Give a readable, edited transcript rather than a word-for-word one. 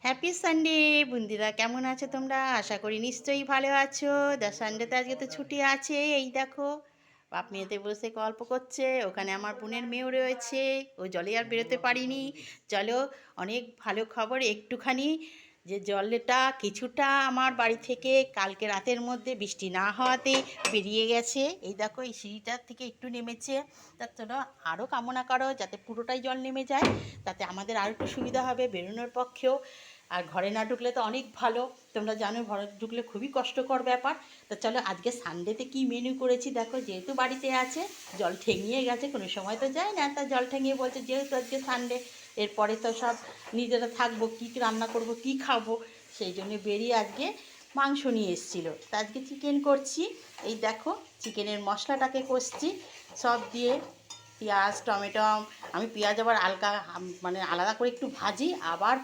Happy Sunday বন্ধুরা, কেমন আছো তোমরা? আশা করি নিশ্চয়ই ভালো আছো। সানডেতে আজকে তো ছুটি আছে। এই দেখো বাপ মেয়েতে বসে গল্প করছে। ওখানে আমার বোনের মেয়েও রয়েছে। ও জলে আর বেরোতে পারিনি। চলো, অনেক ভালো খবর একটুখানি, যে জলটা কিছুটা আমার বাড়ি থেকে কালকে রাতের মধ্যে বৃষ্টি না হওয়াতে বেরিয়ে গেছে। এই দেখো এই সিঁড়িটার থেকে একটু নেমেছে। তার জন্য আরও কামনা করো যাতে পুরোটাই জল নেমে যায়, তাতে আমাদের আরও একটু সুবিধা হবে বেরোনোর পক্ষেও। আর ঘরে না ঢুকলে তো অনেক ভালো, তোমরা জানো ঘরে ঢুকলে খুবই কষ্টকর ব্যাপার। তা চলো আজকে সানডেতে কি মেনু করেছি দেখো। যেহেতু বাড়িতে আছে, জল ঠেঙিয়ে গেছে, কোনো সময় তো যায় না, তা জল ঠেঙিয়ে বলছে যেহেতু আজকে সানডে, এরপরে তো সব নিজেরা থাকবো, কী রান্না করব, কী খাবো, সেই জন্য বেরিয়ে আজকে মাংস নিয়ে এসেছিলো। তা আজকে চিকেন করছি। এই দেখো চিকেনের মশলাটাকে কষছি সব দিয়ে, পেঁয়াজ টমেটো। আমি পেঁয়াজ আবার হালকা মানে আলাদা করে একটু ভাজি, আবার